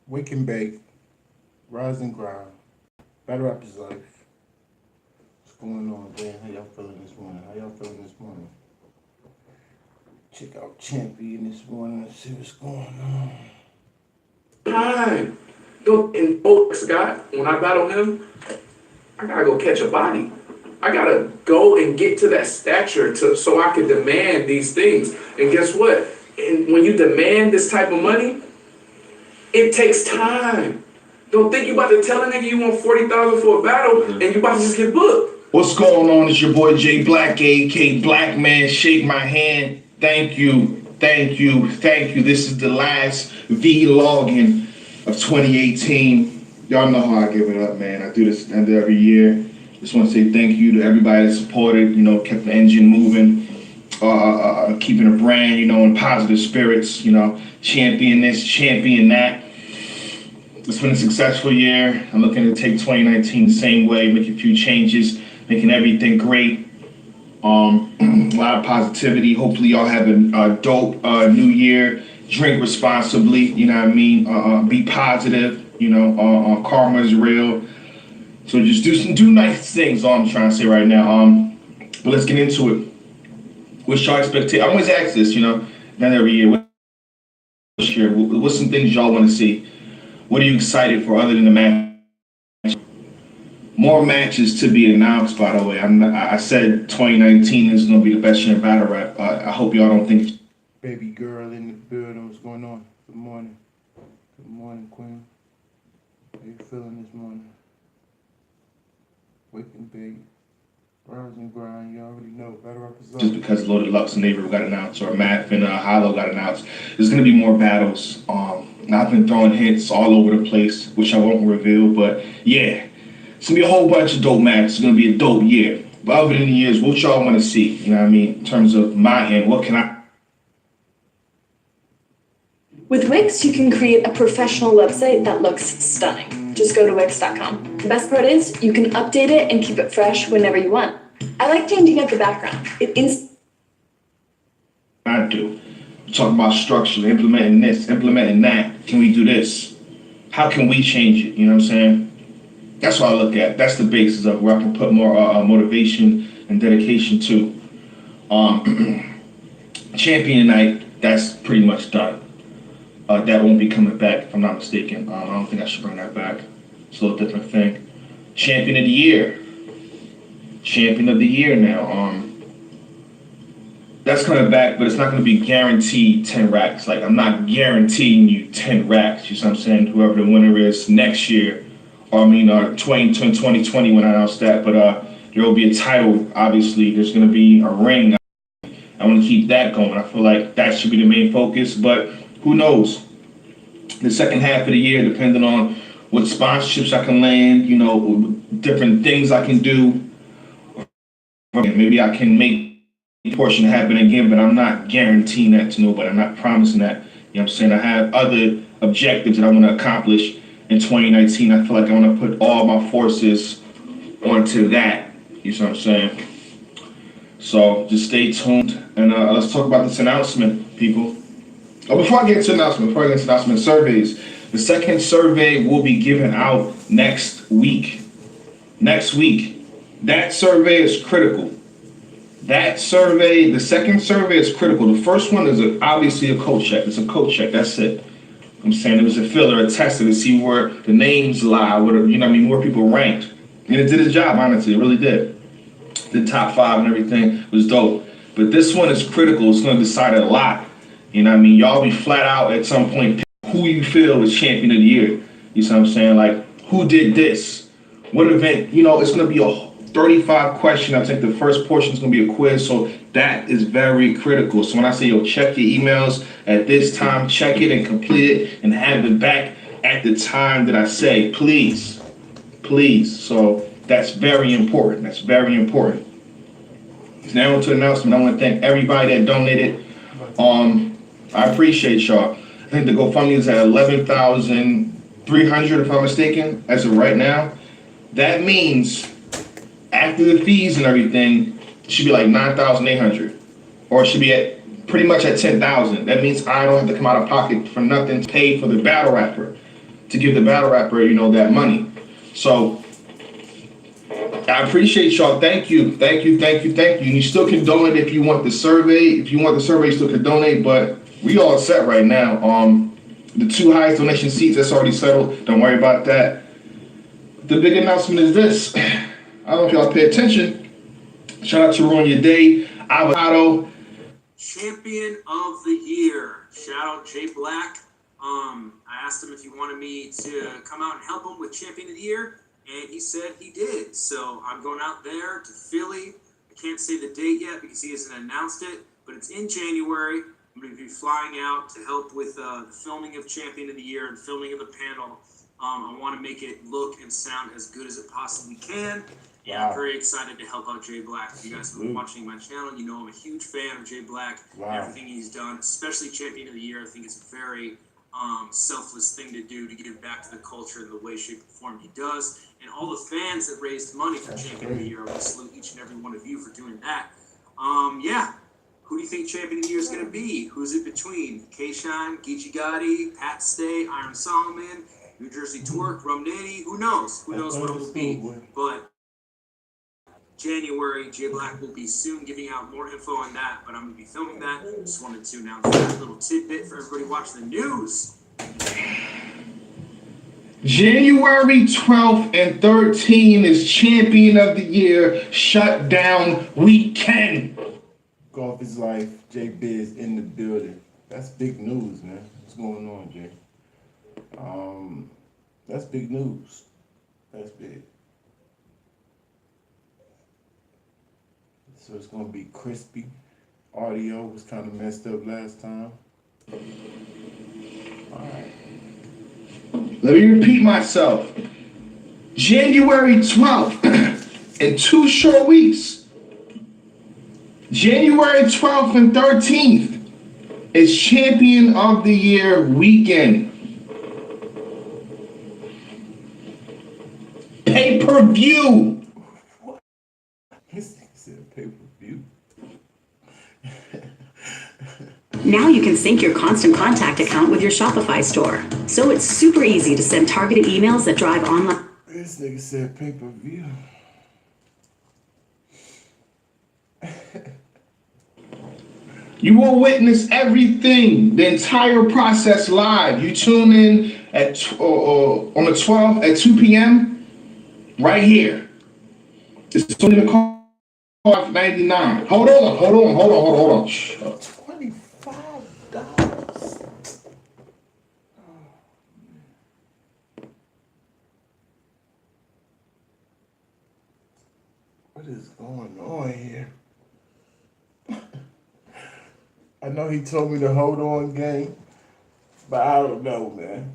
Wake and bake, rise and grind, battle rap is life. What's going on, man? How y'all feeling this morning? How y'all feeling this morning? Check out Champion this morning and see what's going on. Time. Go and oh Scott, when I battle him, I gotta go catch a body. I gotta go and get to that stature so I can demand these things. And guess what? And when you demand this type of money, it takes time. Don't think you about to tell a nigga you want 40,000 for a battle and you about to just get booked. What's going on? It's your boy Jay Black, AK Black Man. Shake my hand. Thank you. This is the last vlogging of 2018. Y'all know how I give it up, man. I do this at the end of every year. Just want to say thank you to everybody that supported, kept the engine moving, keeping the brand, in positive spirits, champion this, champion that. It's been a successful year. I'm looking to take 2019 the same way, make a few changes, making everything great. A lot of positivity. Hopefully y'all have a dope new year. Drink responsibly, be positive, karma is real. So just do nice things, all I'm trying to say right now. But let's get into it. What's your expectation? I always ask this, not every year. What's some things y'all want to see? What are you excited for other than the match? More matches to be announced, by the way. I said 2019 is going to be the best year in battle rap. I hope y'all don't think. Baby girl in the building, what's going on? Good morning. Good morning, Queen. How you feeling this morning? Wake and bake, rise and grind, you already know, battle rap is life. Just because Loaded Lux and Neighbor got announced, or Math and Hollow got announced, there's going to be more battles. I've been throwing hints all over the place, which I won't reveal, but yeah, it's going to be a whole bunch of dope matches. It's going to be a dope year. But other than the years, what y'all want to see, in terms of my end, what can I... With Wix, you can create a professional website that looks stunning. Just go to Wix.com. The best part is you can update it and keep it fresh whenever you want. I like changing up the background. I do. Talking about structure, implementing this, implementing that. Can we do this? How can we change it? You know what I'm saying? That's what I look at. That's the basis of where I can put more motivation and dedication to. Champion night, that's pretty much done. That won't be coming back, if I'm not mistaken. I don't think I should bring that back. It's a little different thing. Champion of the year. Champion of the year now. That's coming back, but it's not going to be guaranteed 10 racks. Like, I'm not guaranteeing you 10 racks. You see what I'm saying? Whoever the winner is next year, or 2020 when I announced that. But there will be a title, obviously. There's going to be a ring. I want to keep that going. I feel like that should be the main focus, but who knows? The second half of the year, depending on what sponsorships I can land, different things I can do. Maybe I can make a portion happen again, but I'm not guaranteeing that to nobody. I'm not promising that. You know what I'm saying? I have other objectives that I want to accomplish in 2019. I feel like I want to put all my forces onto that. You see what I'm saying? So just stay tuned and let's talk about this announcement, people. Before I get to announcement, surveys. The second survey will be given out next week. That survey is critical. The second survey is critical. The first one is obviously a code check. It's a code check, that's it. I'm saying it was a filler, a tester to see where the names lie, where people ranked. And it did its job, honestly, it really did. The top 5 and everything was dope. But this one is critical, it's gonna decide a lot. Y'all be flat out at some point who you feel is champion of the year. You see what I'm saying? Like, who did this? What event? It's going to be a 35 question. I think the first portion is going to be a quiz. So that is very critical. So when I say, check your emails at this time, check it and complete it and have it back at the time that I say, please. So that's very important. Now on to the announcement. I want to thank everybody that donated. I appreciate y'all. I think the GoFundMe is at 11,300, if I'm mistaken, as of right now. That means after the fees and everything, it should be like 9,800, or it should be at pretty much at 10,000. That means I don't have to come out of pocket for nothing to pay for the battle rapper. to give the battle rapper, you know, that money. So I appreciate y'all. Thank you. And you still can donate if you want the survey. If you want the survey, you still can donate, but we all set right now. The 2 highest donation seats, that's already settled. Don't worry about that. The big announcement is this. I don't know if y'all pay attention. Shout out to Ruin Your Day, Avocado. Champion of the Year. Shout out Jay Black. I asked him if he wanted me to come out and help him with Champion of the Year, and he said he did. So I'm going out there to Philly. I can't say the date yet because he hasn't announced it, but it's in January. I'm going to be flying out to help with the filming of Champion of the Year and filming of the panel. I want to make it look and sound as good as it possibly can. And I'm very excited to help out Jay Black. If you guys have been watching my channel, you know I'm a huge fan of Jay Black. Everything he's done, especially Champion of the Year. I think it's a very selfless thing to do to give back to the culture in the way, shape, and form he does. And all the fans that raised money for Champion of the Year, I want to salute each and every one of you for doing that. Yeah. Who do you think Champion of the Year is going to be? Who's it between? K-Shine, Geechee Gotti, Pat Stay, Iron Solomon, New Jersey Twerk, Rum Nitty? Who knows? Who knows what it will be? But January, Jay Black will be soon giving out more info on that, but I'm going to be filming that. Just wanted to announce that little tidbit for everybody watching the news. January 12th and 13th is Champion of the Year Shutdown Weekend. Golf is life. Jay Biz in the building. That's big news, man. What's going on, Jay? That's big news. That's big. So it's gonna be crispy. Audio was kind of messed up last time. All right. Let me repeat myself. January 12th, in 2 short weeks. January 12th and 13th is Champion of the Year weekend. Pay-per-view. This nigga said pay-per-view. Now you can sync your Constant Contact account with your Shopify store. So it's super easy to send targeted emails that drive online. This nigga said pay-per-view. You will witness everything, the entire process live. You tune in at on the 12th at 2 p.m. right here. It's only the call $99. Hold on. Shh. $25. What is going on here? I know he told me to hold on, gang, but I don't know, man.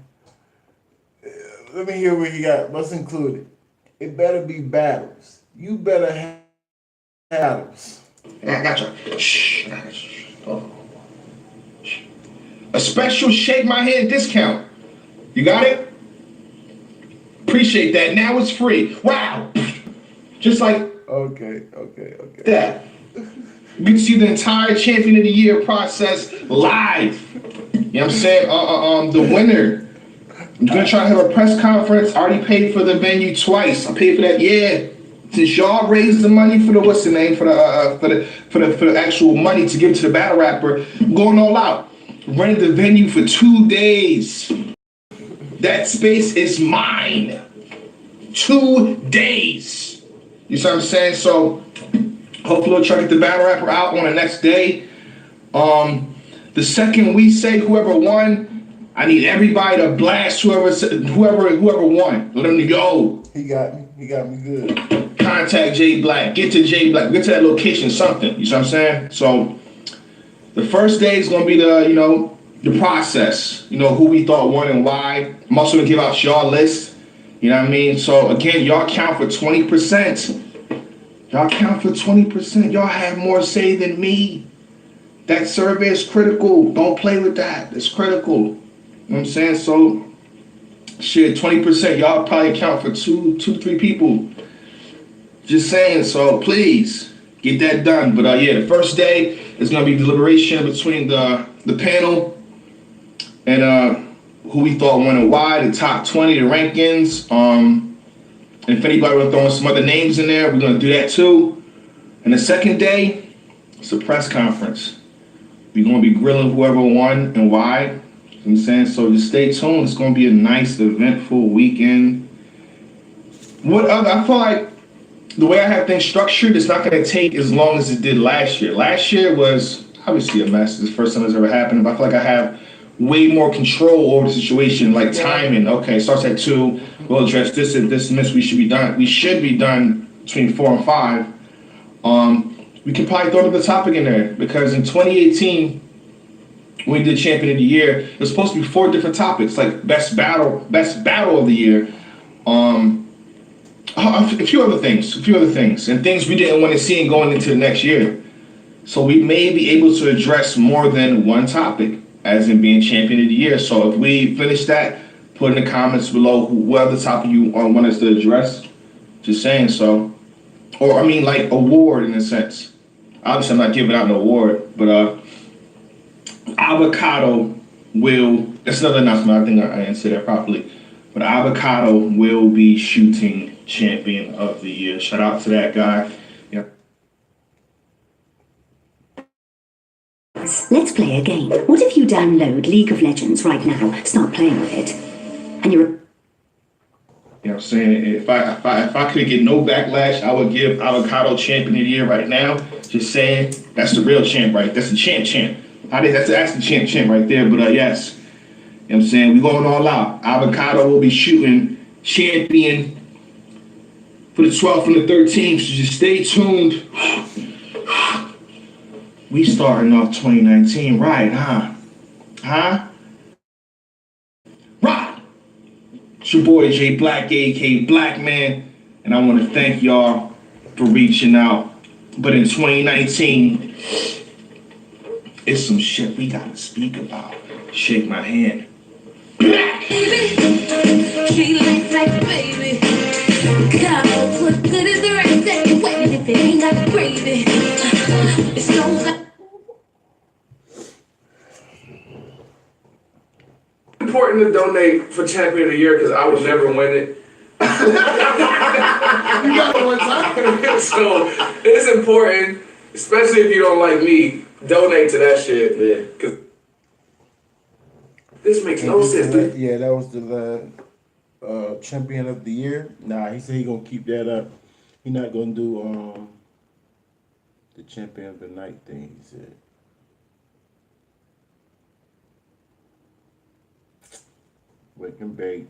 Let me hear what you got. What's included? It better be battles. You better have battles. I got you. Shh. Oh. A special shake my hand discount. You got it? Appreciate that. Now it's free. Wow. Just like Okay. that. You can see the entire Champion of the Year process live. You know what I'm saying? The winner. I'm gonna try to have a press conference. I already paid for the venue twice. I paid for that. Yeah. Since y'all raised the money for the what's the name for the actual money to give to the battle rapper, I'm going all out. Rented the venue for 2 days. That space is mine. 2 days. You see what I'm saying? So hopefully we'll try to get the battle rapper out on the next day. The second we say whoever won, I need everybody to blast whoever won. Let them know. He got me. He got me good. Contact Jay Black. Get to Jay Black. Get to that location. Something. You see what I'm saying? So the first day is gonna be the process. You know who we thought won and why. I'm also gonna give out y'all list. You know what I mean? So again, y'all count for 20%. Y'all count for 20%. Y'all have more say than me. That survey is critical. Don't play with that. It's critical. You know what I'm saying? So, shit, 20%. Y'all probably account for two, 3 people. Just saying. So, please, get that done. But, yeah, the first day is going to be deliberation between the panel and who we thought won and why, the top 20, the rankings. And if anybody want to throw in some other names in there, we're going to do that too. And the second day, it's a press conference. We're going to be grilling whoever won and why. You know what I'm saying? So just stay tuned. It's going to be a nice, eventful weekend. I feel like the way I have things structured, it's not going to take as long as it did last year. Last year was obviously a mess. It's the first time it's ever happened. But I feel like I have way more control over the situation, like timing. Okay, starts at 2. We'll address this and this and this. We should be done between 4 and 5. We could probably throw another topic in there because in 2018, when we did Champion of the Year, it was supposed to be 4 different topics, like best battle of the year. A few other things, and things we didn't want to see going into the next year. So we may be able to address more than one topic, as in being Champion of the Year. So if we finish that, put in the comments below what other topic you want us to address. Just saying so. Or, I mean, like, award in a sense. Obviously, I'm not giving out an award, but Avocado will, that's another announcement, I think I didn't say that properly, but Avocado will be shooting Champion of the Year. Shout out to that guy. Yeah. Let's play a game. What if you download League of Legends right now, start playing with it, and you're... You know what I'm saying? If I could get no backlash, I would give Avocado Champion of the Year right now. Just saying, that's the real champ, right? That's the champ. That's the champ right there. But yes, you know what I'm saying? We going all out. Avocado will be shooting Champion for the 12th and the 13th. So just stay tuned. We starting off 2019 right, huh? Right. It's your boy Jay Black, aka Black Man, and I want to thank y'all for reaching out. But in 2019, it's some shit we gotta speak about. Shake my hand. Black! She looks like baby. God knows what good is the right second waiting if it ain't got gravy. It's no Important to donate for Champion of the Year because I would never win it. You got it one time. So it's important, especially if you don't like me, donate to that shit, man. Because this makes no sense, dude. Yeah, that was the Champion of the Year. Nah, he said he gonna keep that up. He not gonna do the Champion of the Night thing, he said. Wake and bake,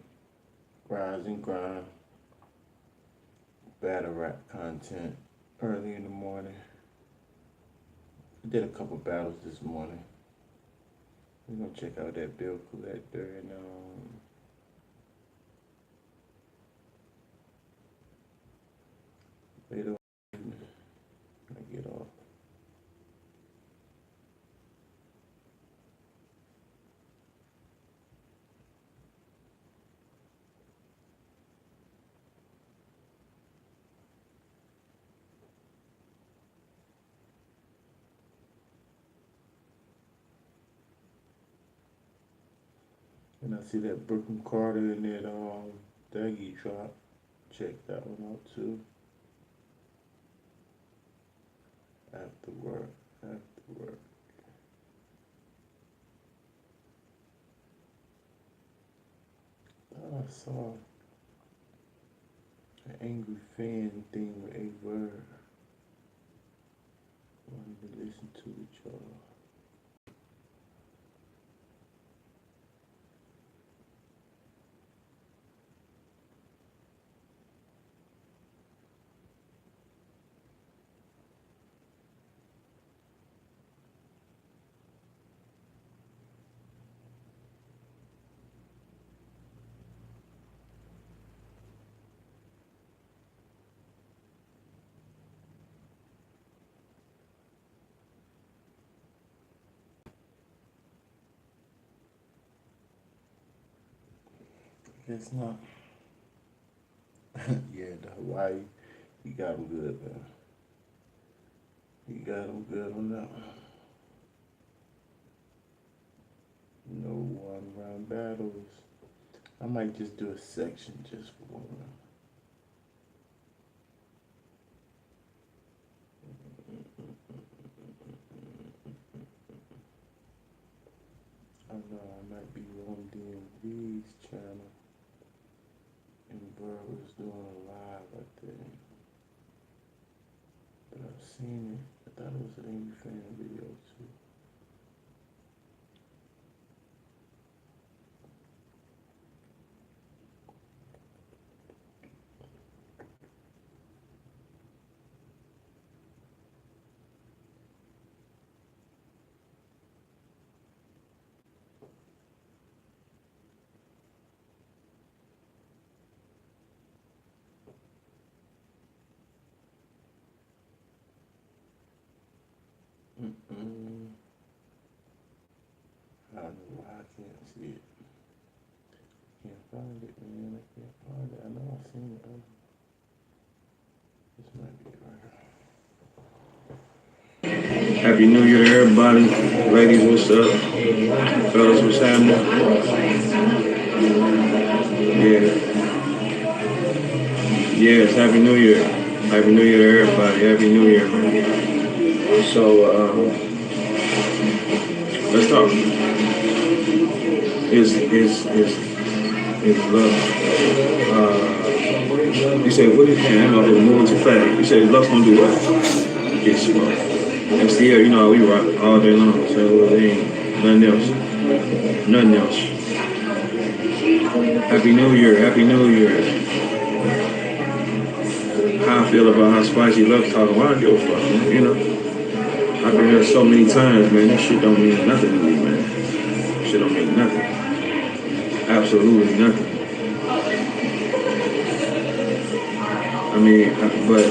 rise and grind, battle rap content early in the morning. I did a couple battles this morning. We're gonna check out that bill collector and later on I get off. And I see that Brooklyn Carter and that Dougie drop. Check that one out too. After work. I saw an Angry Fan thing with A Word. Wanted to listen to it, y'all. Guess not. Yeah, the Hawaii, he got him good, man. He got him good on that one. no one-round battles. I might just do a section just for one round. I know I might be on DMV's channel, and Burr was doing a live, I think. But I've seen it. I thought it was an Amy fan video too. I don't know why I can't see it. Can't find it, man. I can't find it. I know I've seen it. This might be it right here. Happy New Year to everybody. Ladies, what's up? Fellas, what's happening? Yeah. Yes, Happy New Year. Happy New Year to everybody. Happy New Year, man. So, let's talk. Is love. You say, what is that? I'm about to move too fast. You say, love's gonna do what? Get smart. MCL, you know how we rock all day long, so there ain't nothing else. Nothing else. Happy New Year, Happy New Year. How I feel about how spicy love talking, well, I don't give a fuck, man, you know. I've been here so many times, man, that shit don't mean nothing to me, man. Shit don't mean nothing. Absolutely nothing. I mean, but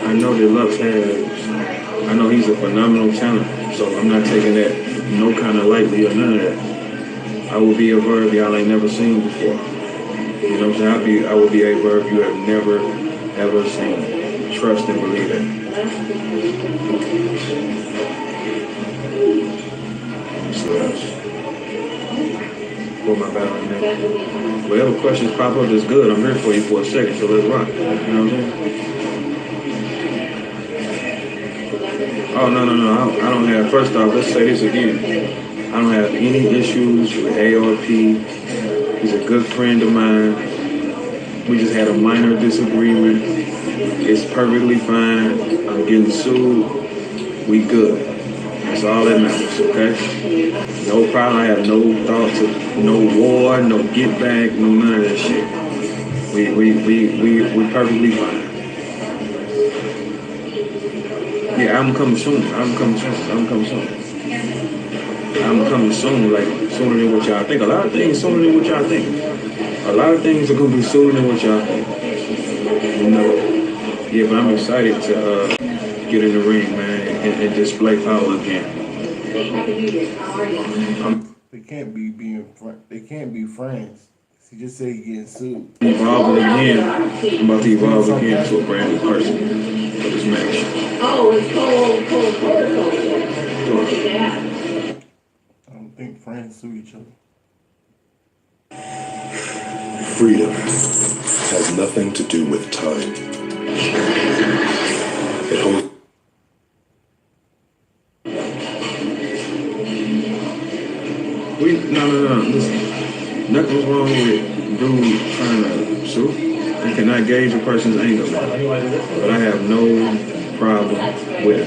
I know that Lux has, I know he's a phenomenal talent, so I'm not taking that no kind of lightly or none of that. I will be a verb y'all ain't never seen before. You know what I'm saying? I will be a verb you have never, ever seen. Trust and believe it. Let me see what else. Put my battle in there. Whatever questions pop up is good. I'm here for you for a second, so let's rock. You know what I'm saying? Oh, no. I don't have, first off, let's say this again. I don't have any issues with ARP. He's a good friend of mine. We just had a minor disagreement. It's perfectly fine. I'm getting sued. We good. That's all that matters, okay? No problem. I have no thoughts of no war, no get back, no none of that shit. We perfectly fine. Yeah, I'm coming soon, like sooner than what y'all think. A lot of things sooner than what y'all think. A lot of things are gonna be sooner than what y'all think. You know? Yeah, but I'm excited to get in the ring, man, and display power again. They can't be friends. He just said he getting sued. Evolving again. I'm about to evolve again to a brand new person for this match. Oh, it's cold. I don't think friends sue each other. Freedom has nothing to do with time. It holds. No. Listen, nothing's wrong with dude trying to sue. You cannot gauge a person's anger, but I have no problem with it.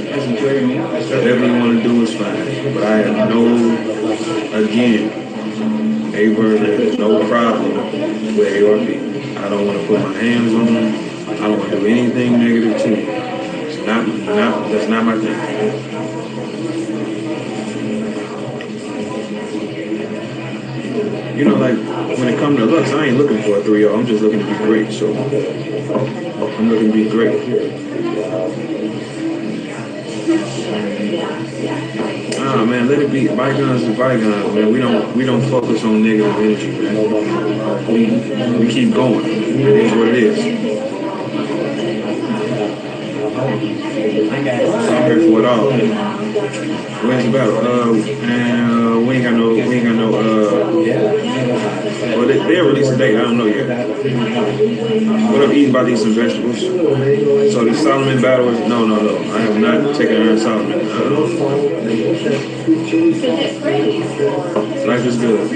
Whatever you want to do is fine, but I have no problem with ARP. I don't want to put my hands on them. I don't want to do anything negative to them. That's not my thing. You know, like, when it comes to looks, I ain't looking for a 3-0. I'm just looking to be great, so I'm looking to be great. Man, let it be. Bygones is bygones, man. We don't focus on negative energy, man. We keep going. It is what it is. I'm here for it all. Where's the battle? We ain't got no, well, they'll release a date, I don't know yet. What I'm eating about these some vegetables. So the Solomon battle is, no. I have not taken Aaron Solomon. Life is good.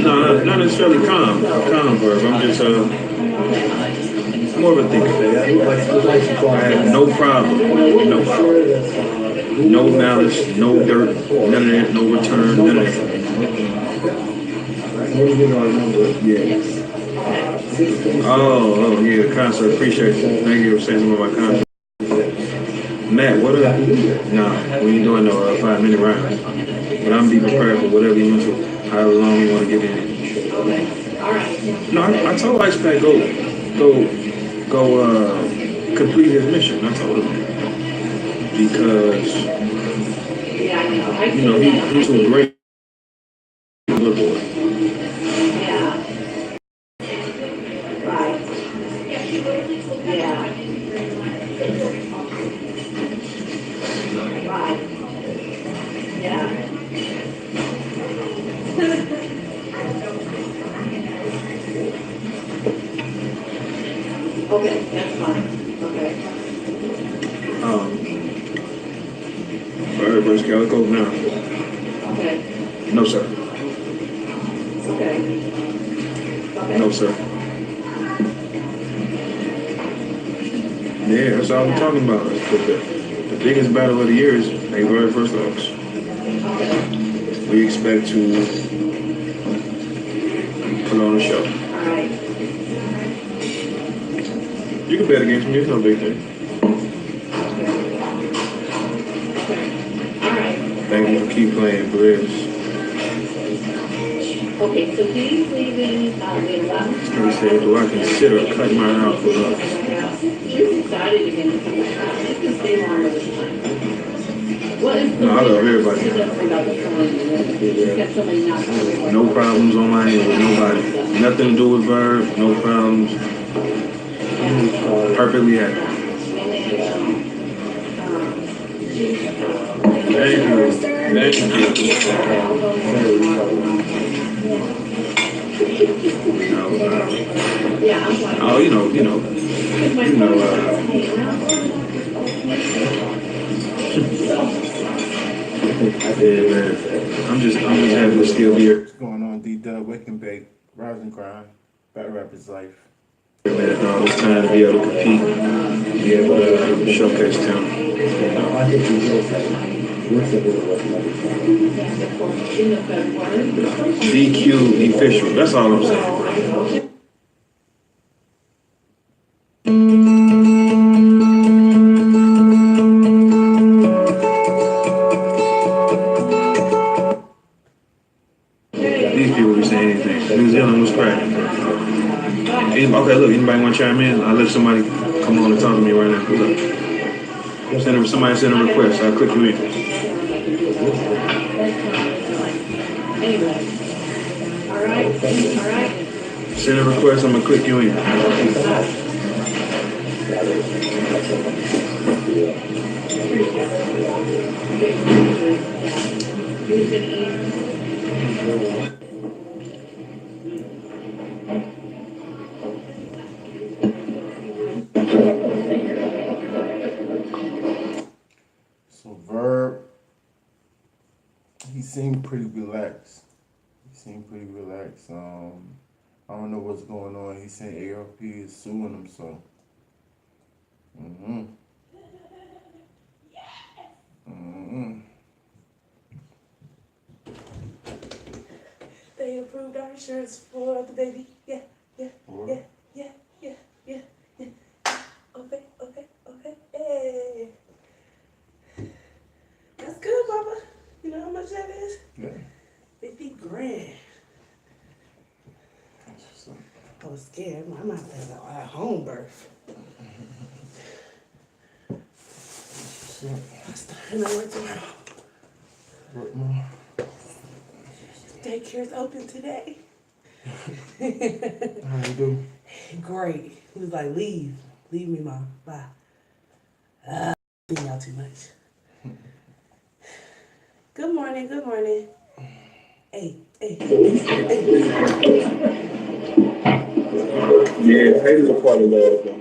No, not necessarily calm verb. I'm just, more of a thinker. I have no problem. No malice, no dirt, none of that, no return, none of that. Yeah. Oh, yeah, the concert. Appreciate you. Thank you for saying something about concert. Matt, what up? Nah, we ain't doing no 5-minute round. But I'm be prepared for whatever you want to, however long you want to get in. No, I told Ice Pack go complete his mission. I told him because he's a great little boy. Okay, that's fine. Okay. Bird versus Calico now. Okay. No, sir. Okay. No, sir. Yeah, that's all I'm talking about. The biggest battle of the year is a very first loss. We expect to put on a show. All right. You can bet against me, it's no big thing. All right. Thank you for keep playing, Briz. Okay, so he's leaving the 11th. He said, do I consider cutting mine out for us? She's excited again to come back. She can stay longer this time. What is the No, I love everybody. She doesn't bring up the phone. She's got so many knocks everywhere. No problems on my end with nobody. Nothing to do with Verb, no problems. Perfectly happy. Thank you. Oh, you know. Yeah, man. I'm just happy to still be here. What's going on, D-Dub? Wake and Bake, Rise and Grind, Battle Rappers Life. Man, it's time to be able to compete, be able to showcase talent. DQ official. That's all I'm saying. These people be saying anything. New Zealand was cracking. Okay, look, anybody want to chime in? I'll let somebody come on and talk to me right now. Look. Somebody send a request. I'll click you in. All right. Send a request, I'm going to click you in. So Verb, he seemed pretty relaxed. I don't know what's going on. He's saying ARP is suing him, so. They approved our insurance for the baby. Yeah. Okay. Hey. That's good, Papa. You know how much that is? Yeah. 50 grand. I was scared. I might have had a home birth. And I work tomorrow. Daycare's open today. How you do? Great. He was like, leave. Leave me, Mom. Bye. Seeing y'all too much. Good morning. Good morning. Hey. Yeah, haters are part of love, though.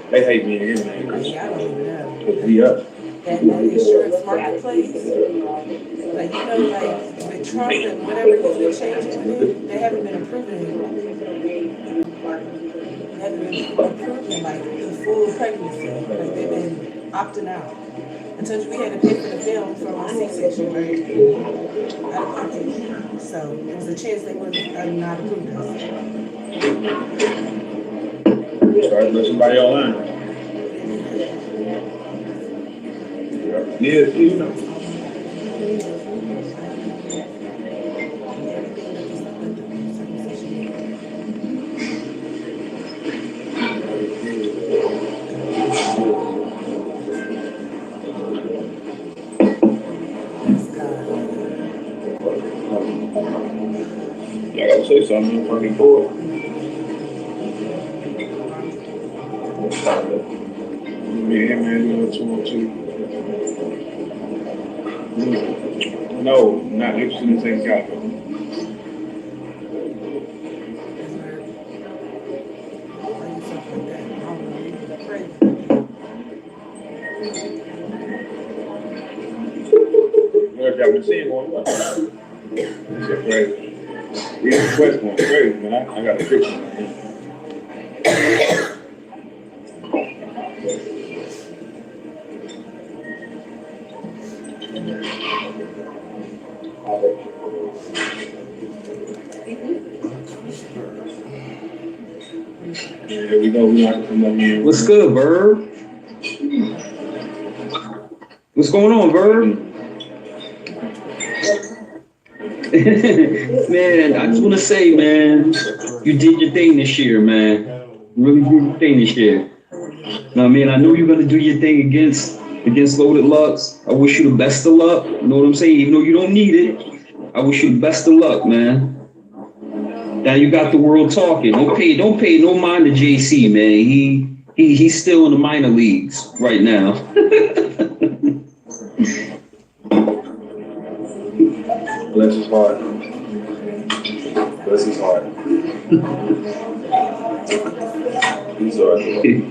They hate me and him, man. Yeah, I don't even know. We up. That insurance marketplace, like, with Trump and whatever he's been changing with it, they haven't been approving it. They haven't been approving, like, the full pregnancy. Like, they've been opting out. I told you we had to pay for the film for my C-section, right? Out of pocket. So, there was a chance they would not approve us. Start listening somebody online. Yeah, you know. Yeah, I gotta say something in front of the board. Me and him, man, 2-2. No, not Ipswich and St. Calvin. Look, I've been seeing one. It's crazy. These West going crazy, man. I got a picture. Here we go. We got to come up here. What's good, Verb? What's going on, Verb? Man, I just want to say, man, you did your thing this year, man. You really did your thing this year. Now, man, I know you're gonna do your thing against Loaded Lux. I wish you the best of luck. You know what I'm saying? Even though you don't need it, I wish you the best of luck, man. Now you got the world talking. Don't pay no mind to JC, man. He's still in the minor leagues right now. Bless his heart. Bless his heart. He's all right.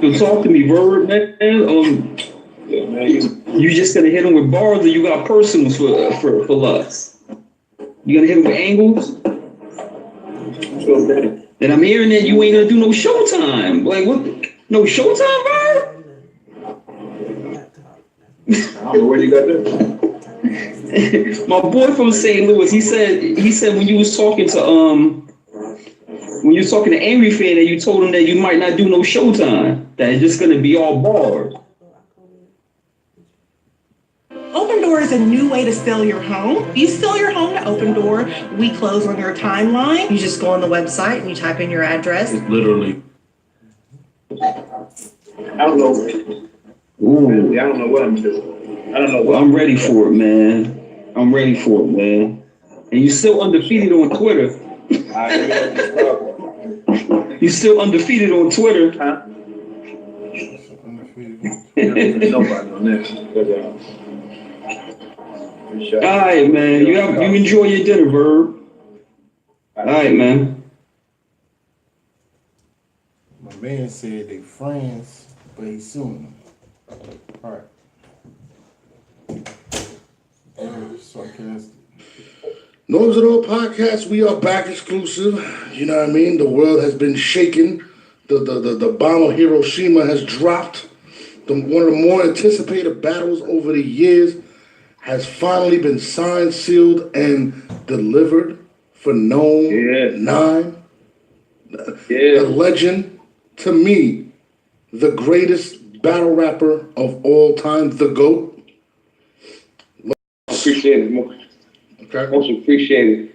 So talk to me, Verb, man. Yeah, man. You just gonna hit him with bars, or you got personals for Lux? You gonna hit him with angles? Sure, and I'm hearing that you ain't gonna do no Showtime. Like what? No Showtime, Verb? I don't know where you got that. My boy from St. Louis, he said when you was talking to Angry Fan, that you told him that you might not do no Showtime. That it's just gonna be all bars. Open Door is a new way to sell your home. You sell your home to Open Door. We close on your timeline. You just go on the website and you type in your address. It's literally. I don't know. Ooh. I don't know what I'm doing. I don't know what I'm ready for it, man. I'm ready for it, man. And you still undefeated on Twitter. You still undefeated on Twitter. Huh? Nobody on this. All right, man. You enjoy your dinner, Verb. All right, man. My man said they friends, but he's suing them. All right. Sarcastic. Norms It All podcast, we are back exclusive. You know what I mean? The world has been shaken. The bomb of Hiroshima has dropped. One of the more anticipated battles over the years has finally been signed, sealed, and delivered for Gnome 9. The legend, to me, the greatest battle rapper of all time, the GOAT. Appreciate it, more. Okay. Most appreciated.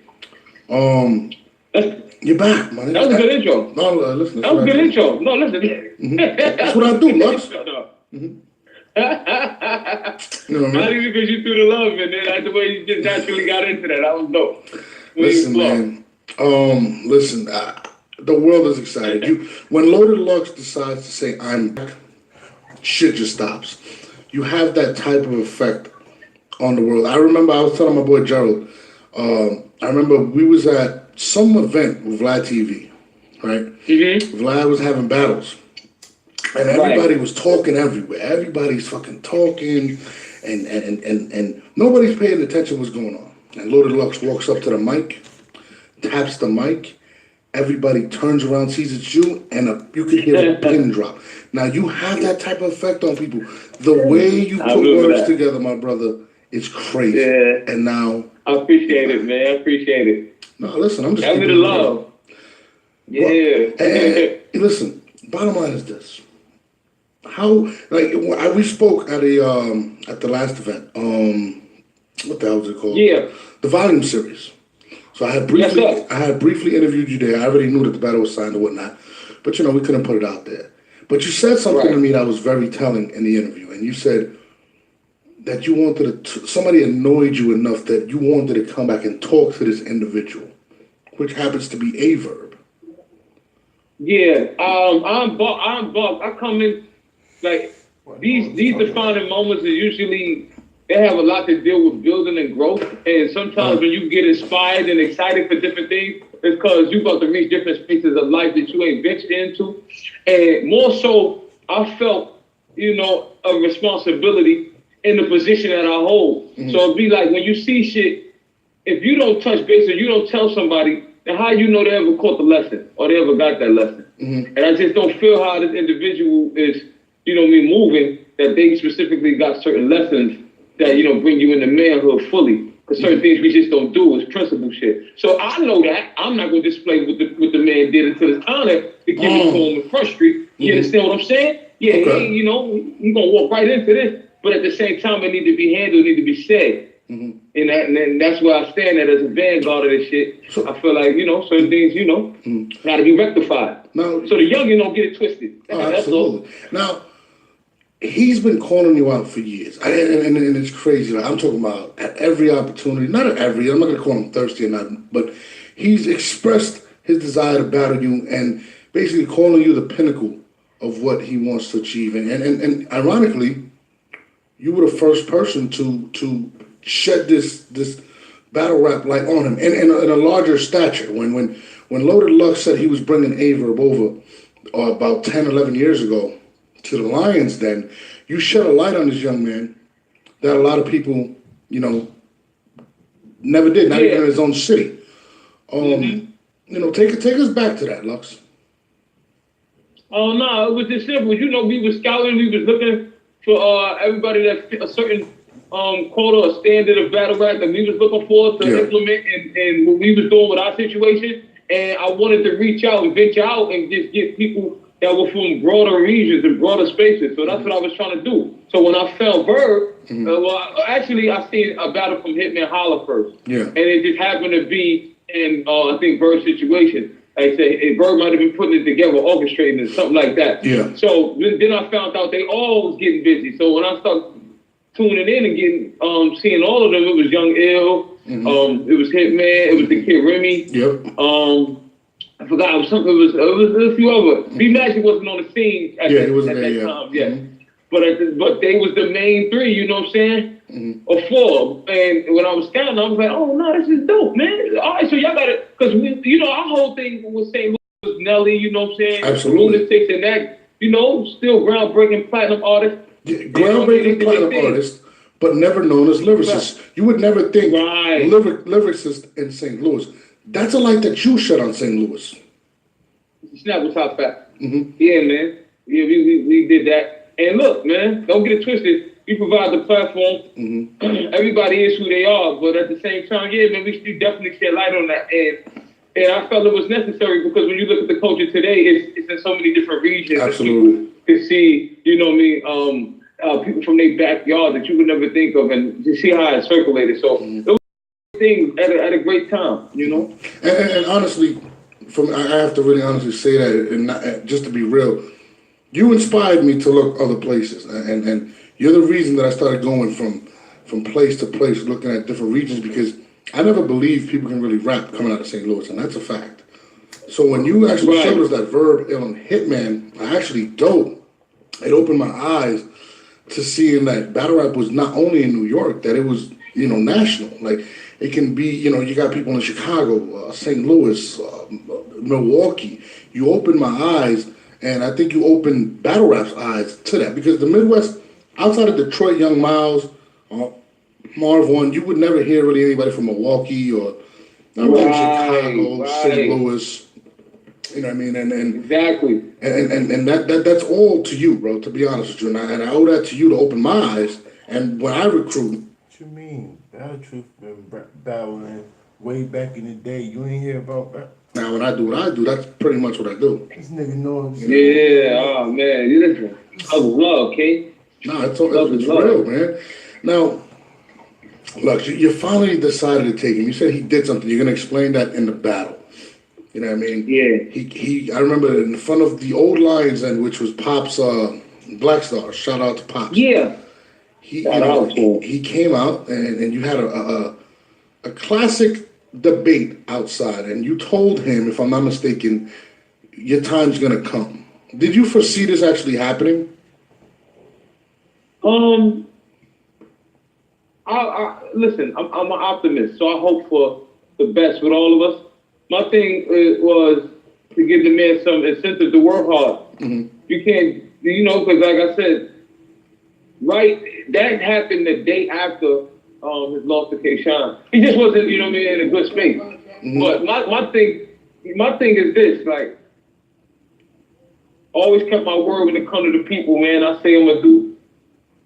You're back, man. That was a good intro. No, listen. That was a good intro. No, listen. That's what I do, Lux. You know what I mean? Not even because you threw the love in there. That's the way you just naturally got into that. That was dope. Listen, man. Listen. The world is excited. When Loaded Lux decides to say I'm back, shit just stops. You have that type of effect on the world. I remember I was telling my boy Gerald, I remember we was at some event with Vlad TV, right? Mm-hmm. Vlad was having battles. And everybody was talking everywhere. Everybody's fucking talking and nobody's paying attention what's going on. And Loaded Lux walks up to the mic, taps the mic, everybody turns around, sees it's you, and you can hear a pin drop. Now you have that type of effect on people. The way you put words together, my brother, is crazy. Yeah. And now I appreciate it, man. I appreciate it. No, listen, I'm just give me the love. Yeah. And listen, bottom line is this. How we spoke at the last event. What the hell was it called? Yeah. The volume series. So I had briefly interviewed you there. I already knew that the battle was signed or whatnot. But we couldn't put it out there. But you said something to me that was very telling in the interview. And you said that you wanted somebody annoyed you enough that you wanted to come back and talk to this individual, which happens to be Averb. Yeah. I'm bugged. I come in like these defining moments are usually they have a lot to deal with building and growth. And sometimes when you get inspired and excited for different things, it's because you're about to reach different spaces of life that you ain't ventured into. And more so, I felt, a responsibility in the position that I hold. Mm-hmm. So it'd be like when you see shit, if you don't touch base or you don't tell somebody, then how you know they ever caught the lesson or they ever got that lesson? Mm-hmm. And I just don't feel how this individual is, moving, that they specifically got certain lessons that, bring you into manhood fully. Because certain things we just don't do is principle shit. So I know that. I'm not going to display what the man did until it's time to give it to him in Front Street. You understand what I'm saying? Yeah, okay. He's going to walk right into this. But at the same time, it need to be handled, it need to be said. Mm-hmm. And that's where I stand at as a vanguard of this shit. So, I feel like, certain things, got to be rectified. Now, so the youngin' don't get it twisted. Absolutely. Now, he's been calling you out for years, and it's crazy. Like, I'm talking about at every opportunity, not at every, I'm not going to call him thirsty or not, but he's expressed his desire to battle you and basically calling you the pinnacle of what he wants to achieve. And ironically, you were the first person to shed this battle rap light on him in a larger stature. When Loaded Lux said he was bringing Averb over about 10, 11 years ago to the Lions, then you shed a light on this young man that a lot of people, never did, not even in his own city. Take us back to that, Lux. Oh no, it was just simple. We were scouting, we was looking for everybody that fit a certain quota or standard of battle rap that we was looking for to implement and what we was doing with our situation. And I wanted to reach out and venture out and just get people that were from broader regions and broader spaces. So that's what I was trying to do. So when I found Verb, actually I seen a battle from Hitman Holla first. Yeah. And it just happened to be in, I think, Verb's situation. Like I say, Verb might have been putting it together, orchestrating it, something like that. Yeah. So then I found out they all was getting busy. So when I started tuning in and getting, seeing all of them, it was Young Ill, it was Hitman, it was the Kid Remy. Yep. I forgot, it was a few other. B-Magic wasn't on the scene at that time yet. But they was the main three, you know what I'm saying? Or four. And when I was scouting, I was like, oh no, this is dope, man. All right, so y'all got it. Because, our whole thing was St. Louis was Nelly, you know what I'm saying? Absolutely. Lunatics and that, still groundbreaking platinum artist. Yeah, groundbreaking platinum artist, but never known as lyricist. Right. You would never think lyricist in St. Louis. That's a light that you shed on St. Louis. Snap was top fat. Yeah, man. Yeah, we did that. And look, man, don't get it twisted. We provide the platform. Everybody is who they are, but at the same time, yeah, man, we should definitely shed light on that. And I felt it was necessary because when you look at the culture today, it's in so many different regions. Absolutely. To see, people from their backyard that you would never think of, and to see how it circulated. So it was a thing at a great time, And honestly, I have to really honestly say that, and not, just to be real, you inspired me to look other places, and you're the reason that I started going from place to place, looking at different regions, because I never believed people can really rap coming out of St. Louis, and that's a fact. So when you actually Right. showed us that Verb on Hitman, I actually dope. It opened my eyes to seeing that battle rap was not only in New York, that it was, national. Like, it can be, you got people in Chicago, St. Louis, Milwaukee. You opened my eyes, and I think you opened battle rap's eyes to that, because the Midwest, outside of Detroit, Young Miles, Marv One, you would never hear really anybody from Milwaukee or Chicago, St. Louis. You know what I mean? And exactly. And that's all to you, bro, to be honest with you. And I owe that to you to open my eyes. And when I recruit. What you mean? Battle Truth been battling way back in the day. You ain't hear about that? Now, when I do what I do, that's pretty much what I do. This nigga knows. Yeah, oh man, you listen. Love, King. Nah, it's real, man. Now, look, you finally decided to take him. You said he did something. You're gonna explain that in the battle. You know what I mean? Yeah. He. I remember in front of the old Lions Den, which was Pop's Black Star. Shout out to Pops. Yeah. He came out and you had a classic debate outside, and you told him, if I'm not mistaken, your time's gonna come. Did you foresee this actually happening? Listen, I'm an optimist, so I hope for the best with all of us. My thing was to give the man some incentive to work hard. Mm-hmm. You can't, because like I said, right, that happened the day after his loss to K-Shine. He just wasn't, in a good space. Mm-hmm. But my thing is this, like, always kept my word when it comes to the people, man. I say I'm gonna do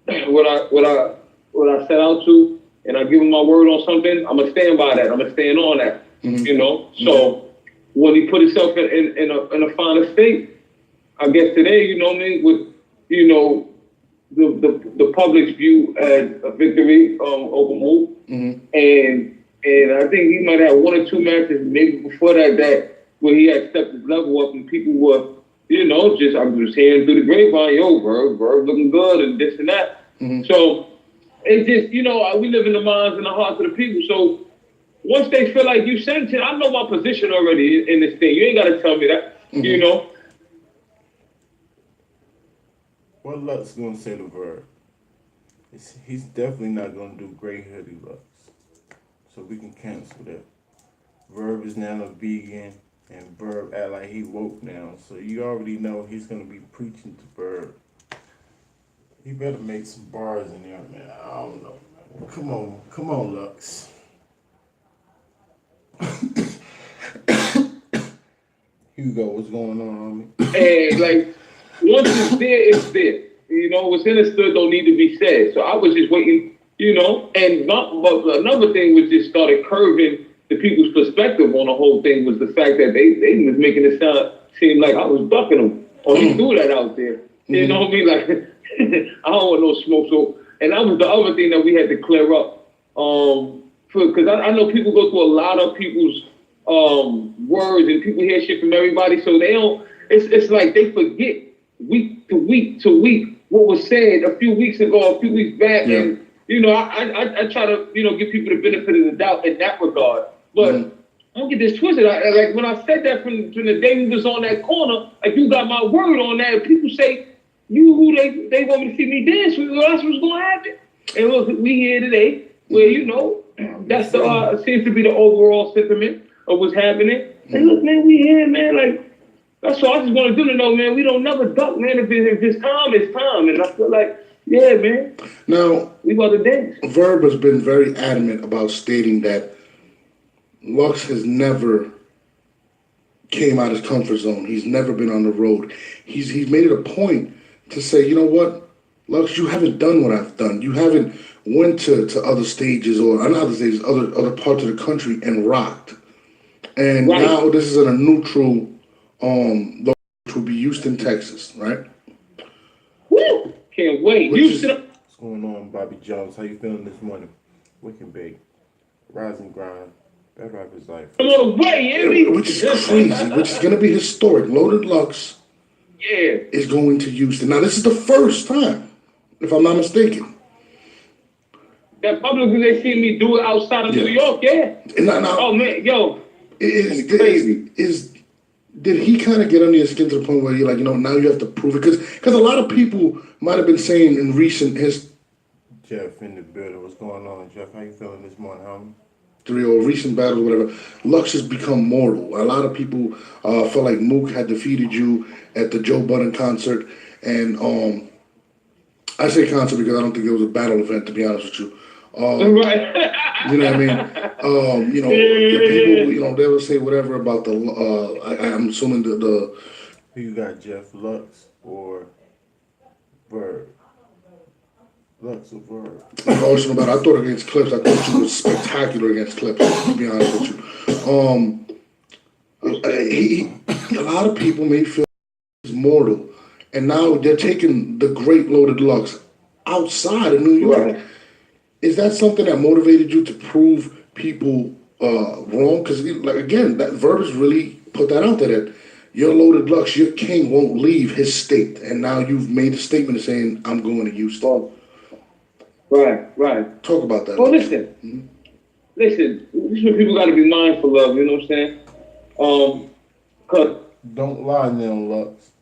what I set out to, and I give him my word on something. I'm gonna stand by that. I'm gonna stand on that. Mm-hmm. So when he put himself in a finer state, I guess today, with the public's view as a victory over Mook, and I think he might have one or two matches maybe before that where he had stepped his level up and people were, I was hearing through the grapevine, yo, Verb looking good and this and that. So it's just, we live in the minds and the hearts of the people. So once they feel like you sent it, I know my position already in this thing. You ain't got to tell me that, What Lux gonna say to Verb? He's definitely not gonna do Gray Hoodie Lux. So we can cancel that. Verb is now a vegan, and Verb act like he woke now. So you already know he's gonna be preaching to Verb. He better make some bars in there, man. I don't know, man. Come on, Lux. Hugo, what's going on, homie? Hey, like, once it's there, it's there. What's understood don't need to be said. So I was just waiting, and but another thing was just started curving the people's perspective on the whole thing was the fact that they was making it seem like I was ducking them. Or he threw that out there. You know what I mean? Like, I don't want no smoke. So, and that was the other thing that we had to clear up. Because I know people go through a lot of people's words and people hear shit from everybody. So they don't, it's like they forget week to week to week what was said a few weeks ago, a few weeks back. Yeah. And, I try to, give people the benefit of the doubt in that regard. But don't get this twisted. Like when I said that from the day we was on that corner, like you got my word on that. People say, you who they want me to see me dance with, well, that's what's going to happen. And look, we here today where, that's the seems to be the overall sentiment of what's happening. And look, man, we here, man. Like, that's all I just want to do to know, man. We don't never duck, man. If it's time, it's time. And I feel like, yeah, man. Now, we about to dance. Verb has been very adamant about stating that Lux has never came out of his comfort zone. He's never been on the road. He's made it a point to say, you know what, Lux, you haven't done what I've done. You haven't went to other stages or not other stages, other parts of the country and rocked. And now this is in a neutral, which will be Houston, Texas, right? Woo! Can't wait. Houston. What's going on, Bobby Jones? How you feeling this morning? Wicked Bake, Rise and Grind, That Rapper's Life. I'm on the way, which is crazy, which is going to be historic. Loaded Lux is going to Houston. Now, this is the first time, if I'm not mistaken. That publicly they see me do it outside of New York, And now, oh, man, yo. Is did he kind of get under your skin to the point where you're like, now you have to prove it? Because a lot of people might have been saying in recent history, Jeff in the building. What's going on, Jeff? How you feeling this morning, homie? or recent battles, whatever, Lux has become mortal. A lot of people felt like Mook had defeated you at the Joe Budden concert, and I say concert because I don't think it was a battle event, to be honest with you. Right. You know what I mean? The people, they will say whatever about the. I'm assuming the. Who you got, Jeff? Lux or Verb? Lux or Verb? I thought against Clips. I thought you was spectacular against Clips, to be honest with you. A lot of people may feel he's mortal, and now they're taking the great Loaded Lux outside of New York. Right. Is that something that motivated you to prove people wrong? Because, again, that Verb has really put that out there that your Loaded Lux, your king won't leave his state, and now you've made a statement saying, I'm going to Houston. Right. Talk about that. Well, listen. Mm-hmm. Listen, this is what people got to be mindful of, you know what I'm saying? Cause don't lie now, Lux.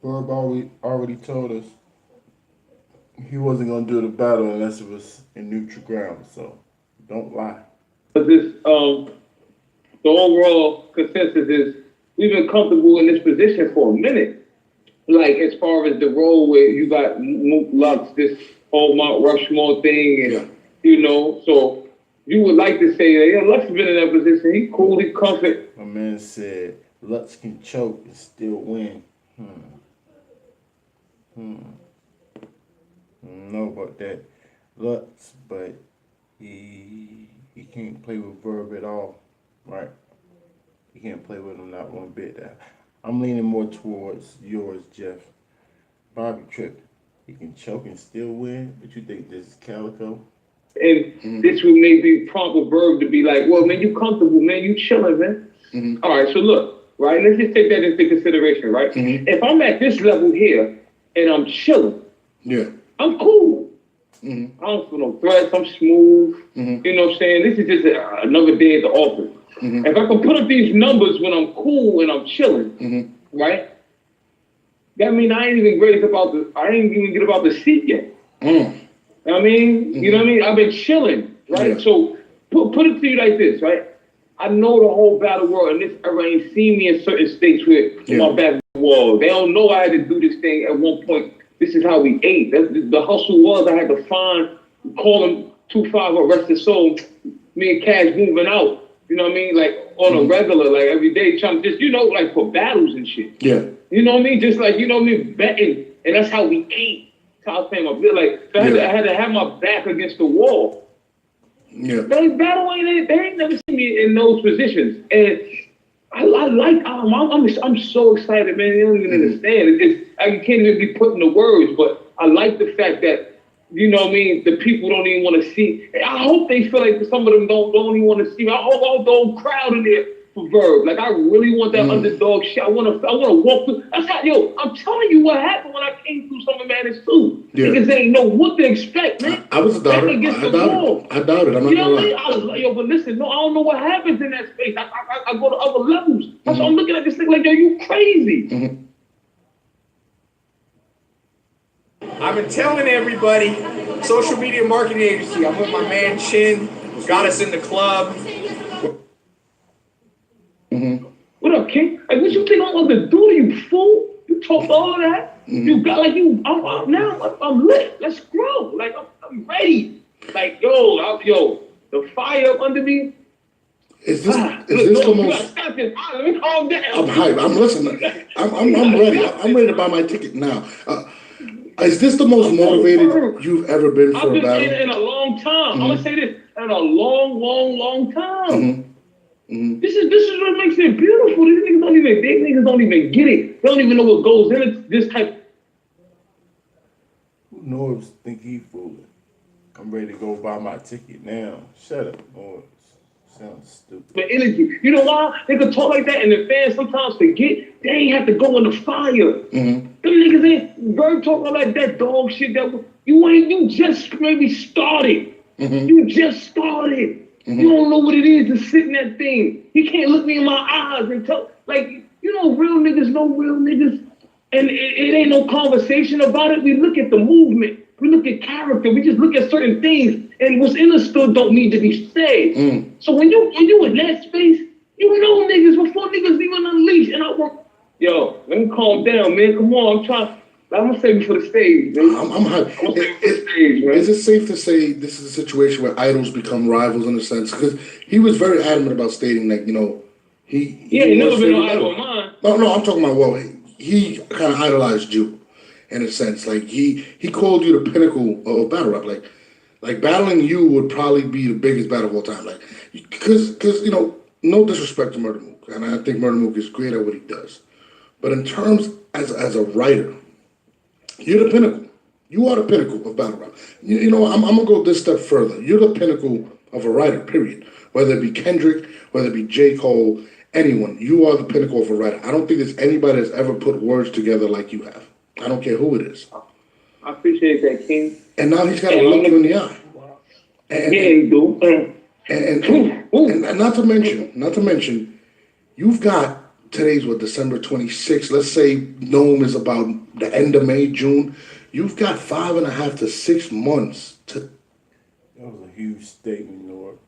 Verb already told us he wasn't going to do the battle unless it was in neutral ground, so don't lie. But this, the overall consensus is we've been comfortable in this position for a minute. Like, as far as the role where you got Mook Lux, this whole Mount Rushmore thing, and, so you would like to say that, Lux has been in that position. He cool, he comfort. My man said Lux can choke and still win. I don't know about that, Lux, but he can't play with Verb at all, right? He can't play with him not one bit. I'm leaning more towards yours, Jeff. Bobby tripped. He can choke and still win, but you think this is Calico? And this would maybe prompt a Verb to be like, well, man, you comfortable, man, you chilling, man. All right, so look, right, let's just take that into consideration, right? If I'm at this level here and I'm chilling, I'm cool. I don't feel no threats. I'm smooth. You know what I'm saying? This is just another day at the office. If I can put up these numbers when I'm cool and I'm chilling, right? That means I ain't even get about the seat yet. I mean, you know what I mean? I've been chilling, right? So put it to you like this, right? I know the whole battle world, and this era ain't seen me in certain states where my back wall. They don't know I had to do this thing at one point. This is how we ate. The hustle was I had to call him 2-5 or rest his soul. Me and Cash moving out. You know what I mean? Like on a regular, like every day, trying to just, like for battles and shit. Yeah. You know what I mean? Just like, you know what I mean? Betting. And that's how we ate. That's how I was saying my bill. Like, so I had to have my back against the wall. Yeah. They ain't never seen me in those positions. And I'm so excited, man. You don't even understand. I can't even be put into words, but I like the fact that, you know what I mean, the people don't even want to see. I hope they feel like some of them don't even want to see me. I hope all the whole crowd in there for Verb. Like, I really want that underdog shit. I want to walk through. That's how, I'm telling you what happened when I came through Summer Madness too. Niggas ain't know what to expect, man. I was a doubter. I doubt it. I'm not gonna lie. I was like, but listen, no, I don't know what happens in that space. I go to other levels. That's why I'm looking at this thing like, you crazy. I've been telling everybody, social media marketing agency. I'm with my man Chin. Got us in the club. What up, King? Like, what you think I'm gonna do to you, fool? You talk all of that? You got like you. I'm lit. Let's grow. Like I'm ready. Like the fire up under me. Is this the most? Let me calm down. I'm hyped. I'm listening. I'm ready. I'm ready to buy my ticket now. Is this the most motivated you've ever been for a battle? I've been in a long time. I'm gonna say this in a long time. This is what makes it beautiful. These niggas don't even get it. They don't even know what goes into this type. Who knows? Think he fooling? I'm ready to go buy my ticket now. Shut up, boys. Sounds stupid. The energy. You know why? They can talk like that and the fans sometimes forget they ain't have to go in the fire. Them niggas ain't Verb talking like that dog shit that you just maybe started. You just started. You don't know what it is to sit in that thing. He can't look me in my eyes and tell Like, you know, real niggas know real niggas, and it ain't no conversation about it. We look at the movement, we look at character, we just look at certain things, and what's understood don't need to be said. So when you in that space, you know niggas before niggas even unleash, and I work. Yo, let me calm down, man. Come on, I'm gonna save you for the stage, man. I'm Is it safe to say this is a situation where idols become rivals in a sense? Because he was very adamant about stating that, you know, he never was been favorite an idol idol. of mine. No, I'm talking about, well, he kind of idolized you in a sense. Like, he called you the pinnacle of battle rap. Like battling you would probably be the biggest battle of all time. Like, because you know, no disrespect to Murder Mook, and I think Murder Mook is great at what he does. But in terms as a writer, you're the pinnacle. You are the pinnacle of battle rap. You know, I'm gonna go this step further. You're the pinnacle of a writer, period. Whether it be Kendrick, whether it be J. Cole, anyone, you are the pinnacle of a writer. I don't think there's anybody that's ever put words together like you have. I don't care who it is. I appreciate that, King. And now he's got to look you in the eye. And, yeah, he do. And not to mention, you've got today's December 26th. Let's say Nome is about the end of May, June. You've got 5.5 to 6 months to. That was a huge statement, Norbs.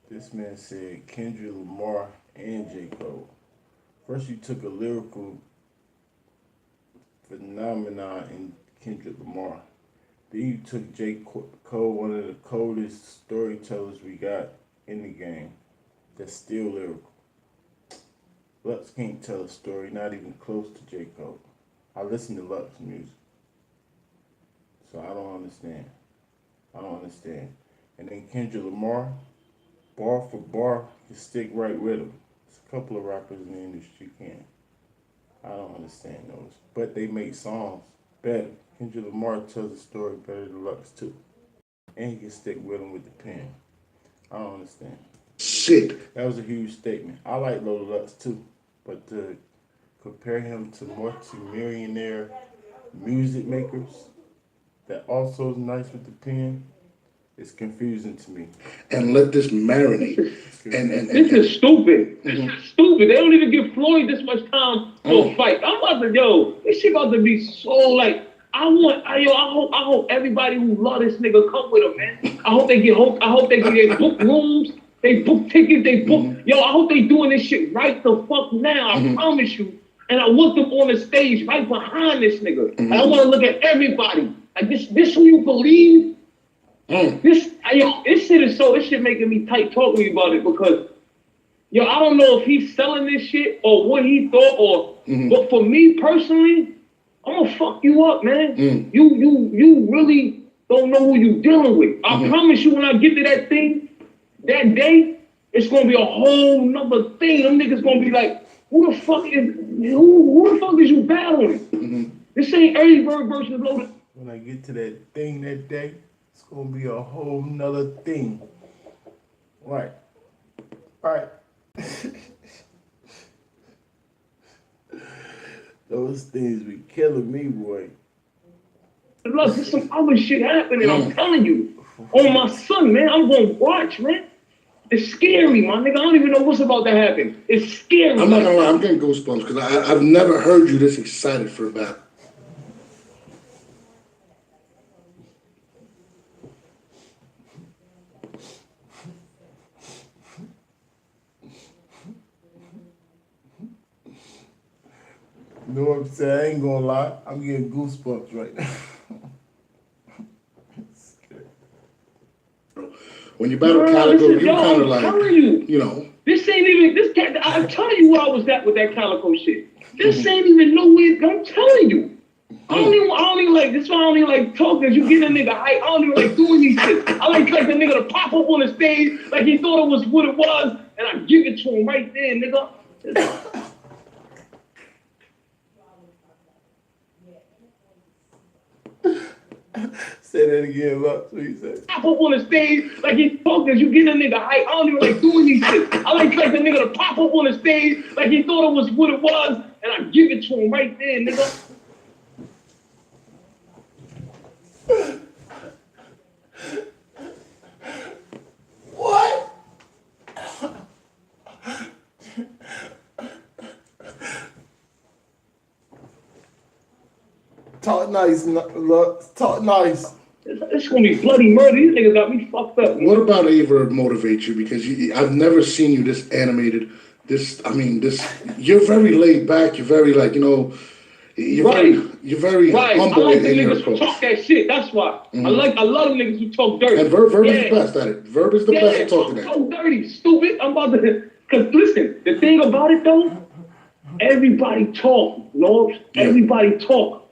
This man said Kendrick Lamar and J. Cole. First, you took a lyrical phenomenon in Kendrick Lamar. Then you took J. Cole, one of the coldest storytellers we got in the game, that's still lyrical. Lux can't tell a story, not even close to J. Cole. I listen to Lux music, so I don't understand. And then Kendrick Lamar, bar for bar, can stick right with him. There's a couple of rappers in the industry can. I don't understand those, but they make songs better. Kendrick Lamar tells the story better than Lux too, and he can stick with him with the pen. I don't understand. Shit. That was a huge statement. I like Lil Lux too, but to compare him to multi-millionaire music makers that also is nice with the pen, it's confusing to me. And let this marinate. This is stupid. This is stupid. They don't even give Floyd this much time for a fight. I'm about to, this shit about to be so like. I hope everybody who love this nigga come with him, man. I hope they get book rooms, they book tickets, they book. I hope they doing this shit right the fuck now. I promise you. And I want them on the stage right behind this nigga. I want to look at everybody. Like this who you believe. This shit making me tight talking to you about it because I don't know if he's selling this shit or what he thought but for me personally, I'm gonna fuck you up, man. You really don't know who you dealing with. I promise you when I get to that thing, that day, it's gonna be a whole nother thing. Them niggas gonna be like, who the fuck is you battling? This ain't Early Bird versus Loaded. When I get to that thing that day, it's gonna be a whole nother thing. Right. Those things be killing me, boy. Look, there's some other shit happening, I'm telling you. On my son, man, I'm gonna watch, man. It's scary, my nigga. I don't even know what's about to happen. It's scary. I'm not gonna lie, I'm getting goosebumps because I've never heard you this excited for a battle. You know what I'm saying? I ain't gonna lie. I'm getting goosebumps right now. When you battle Calico, you kind of like, you know. This ain't even, this cat, I'm telling you where I was at with that Calico shit. This ain't even nowhere, I'm telling you. I don't even like, this is why I don't even like talking, you get a nigga hype. I don't even like doing these shit. I like the nigga to pop up on the stage like he thought it was what it was, and I give it to him right there, nigga. Say that again, Lux. What you say? Pop up on the stage like he talking, you get a nigga hype. I don't even like doing these shit. I like the nigga to pop up on the stage like he thought it was what it was, and I give it to him right there, nigga. What? Talk nice, Lux. Talk nice. It's gonna be bloody murder. These niggas got me fucked up. What about Averb motivates you? Because I've never seen you this animated. You're very laid back. You're very you're very right. humble I like the in your niggas who approach. talk that shit. That's why. Mhm. I love them niggas who talk dirty. And Verb is the best at it. Verb is the best at talking that. Talk dirty, stupid. I'm about to. Cause listen, the thing about it though, everybody talk, Lord. Everybody talk.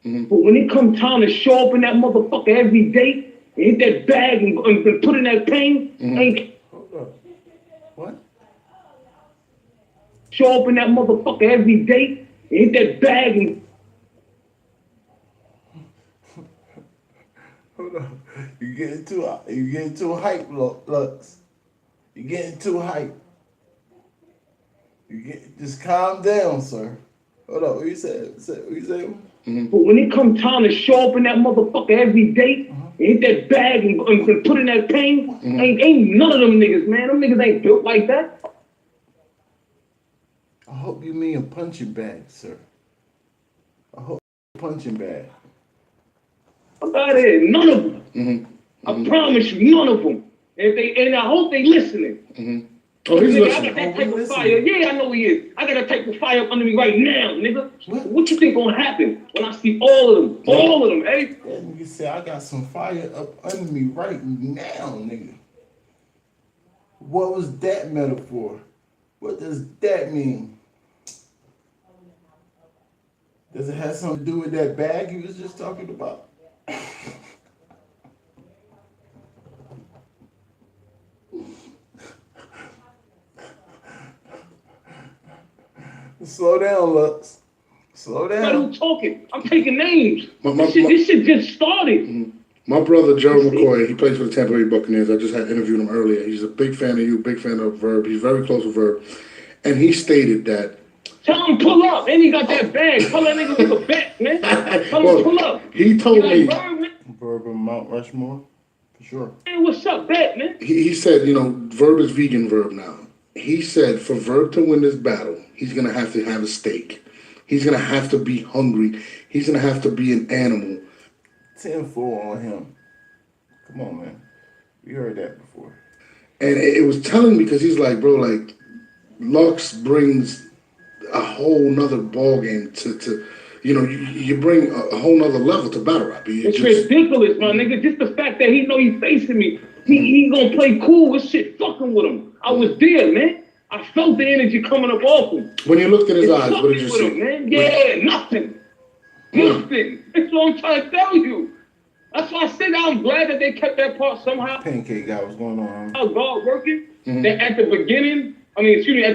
But when it comes time to show up in that motherfucker every day and hit that bag and put in that pain, ain't. What? Show up in that motherfucker every day and hit that bag and. Hold on. You getting too hype, Lux. You getting too hype. Just calm down, sir. Hold on. What you said? What you said? But when it comes time to show up in that motherfucker every day and hit that bag and put in that pain, ain't none of them niggas, man. Them niggas ain't built like that. I hope you mean a punching bag, sir. I hope a punching bag. Fuck out of here. None of them. I promise you, none of them. And I hope they listening. Oh, he's nigga, listening. I got that type of fire. Yeah, I know he is. I got that type of fire up under me right now, nigga. What you think gonna happen when I see all of them? All of them, eh? That nigga said I got some fire up under me right now, nigga. What was that metaphor? What does that mean? Does it have something to do with that bag you was just talking about? Slow down, Lux. Slow down. I'm talking. I'm taking names. This shit just started. My brother, Gerald McCoy, he plays for the Tampa Bay Buccaneers. I just had interviewed him earlier. He's a big fan of you, big fan of Verb. He's very close with Verb. And he stated that. Tell him pull up. And he got that bag. Tell that nigga with a bet, man. Tell him pull up. He told me. Verb and Mount Rushmore, for sure. Man, what's up, bet, man? He said, Verb is vegan Verb now. He said for Verb to win this battle, he's going to have a steak. He's going to have to be hungry. He's going to have to be an animal. 10-4 on him. Come on, man. We heard that before. And it was telling me because he's like, bro, like, Lux brings a whole nother ball game to you bring a whole nother level to battle rap. It's ridiculous, my nigga. Just the fact that he know he's facing me. He gonna play cool with shit fucking with him. I was there, man. I felt the energy coming up off him. When you looked in his eyes, what did you with see? him, man. Yeah, nothing. Nothing. That's what I'm trying to tell you. That's why I said I'm glad that they kept that part somehow. Pancake guy, what's going on? How God working. That at the beginning, at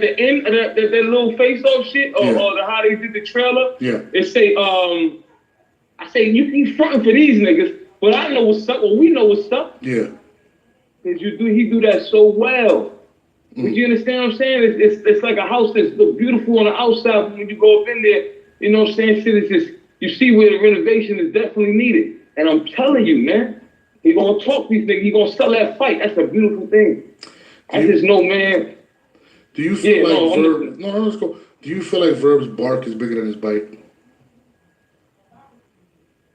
the end of that little face-off shit, or how they did the trailer, they say, I say, you fronting for these niggas, but I know what's up, well, we know what's up. Yeah. Because he do that so well. But you understand what I'm saying? It's like a house that's beautiful on the outside, but when you go up in there, you know what I'm saying? Shit is just, you see where the renovation is definitely needed. And I'm telling you, man, he gonna talk these niggas, he gonna sell that fight. That's a beautiful thing. I just know, man. Do you feel like Verb? No, let's go. Do you feel like Verb's bark is bigger than his bite?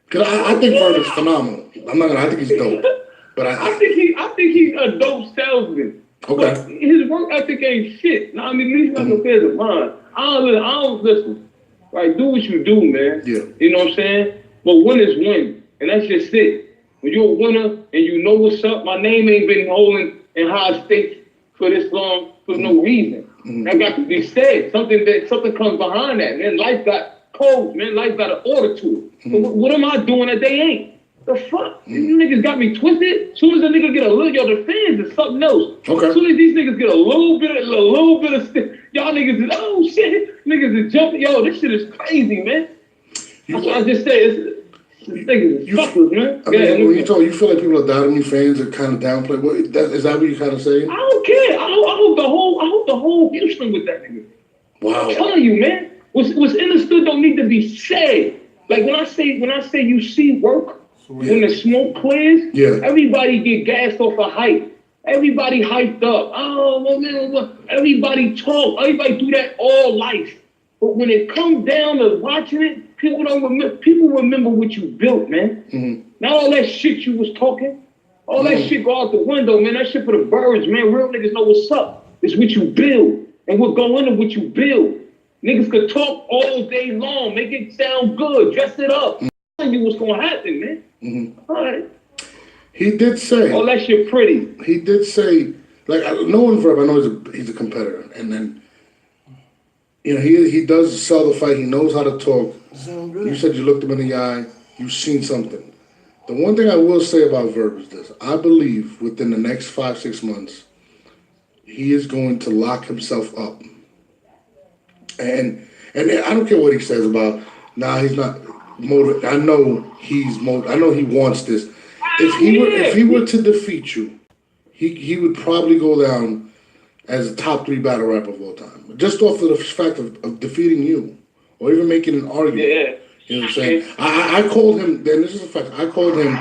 Because I think Verb is phenomenal. I think he's dope. But I think he's a dope salesman. Okay. But his work ethic ain't shit. Now, at least not compared to mine. I don't listen. Right, do what you do, man. Yeah. You know what I'm saying? But winners win. And that's just it. When you're a winner and you know what's up, my name ain't been holding in high stakes for this long for no reason. That got to be said. Something comes behind that, man. Life got codes, man. Life got an order to it. But what am I doing that they ain't? The fuck? These niggas got me twisted. As soon as a nigga get a little, the fans is something else. Okay. As soon as these niggas get a little bit of y'all niggas is, oh shit, niggas is jumping. Yo, this shit is crazy, man. That's what I just said. Niggas is fuckers, man. I mean, when you feel like people are doubting you, fans are kind of downplaying. Is that what you kind of saying? I don't care. I hope the whole Houston with that nigga. Wow. I'm telling you, man. What's understood don't need to be said. Like when I say you see work, when the smoke clears, everybody get gassed off of hype. Everybody hyped up. Oh, well, man, everybody talk. Everybody do that all life. But when it comes down to watching it, People don't remember. People remember what you built, man. Not all that shit you was talking. All that shit go out the window, man. That shit for the birds, man. Real niggas know what's up. It's what you build and what go into what you build. Niggas could talk all day long, make it sound good, dress it up. Tell you what's gonna happen, man. All right. He did say all that shit pretty. He did say, like, knowing Verb, I know he's a competitor, and then you know he does sell the fight. He knows how to talk. You said you looked him in the eye. You've seen something. The one thing I will say about Verb is this: I believe within the next 5-6 months, he is going to lock himself up. And I don't care what he says about. He's not motivated. I know he's motivated. I know he wants this. If he were to defeat you, he would probably go down as a top 3 battle rap of all time, just off of the fact of defeating you, or even making an argument. Yeah. You know what I'm saying? I called him. And this is a fact. I called him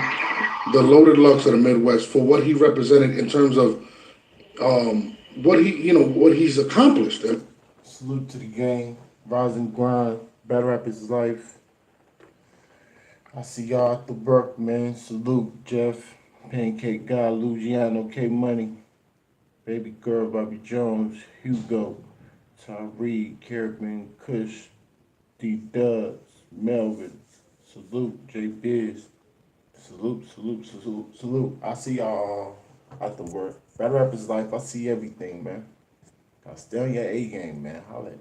the Loaded Lux of the Midwest for what he represented in terms of what he's accomplished. Salute to the game. Rise and grind. Battle rap is life. I see y'all at the Burke, man. Salute, Jeff. Pancake Guy, Luciano, K Money. Baby Girl, Bobby Jones, Hugo, Tyree, Kerrigan, Kush, D Dubs, Melvin. Salute, J Biz. Salute. I see y'all at the work. Battle rap is life. I see everything, man. Gotta stay on your A game, man. Holla.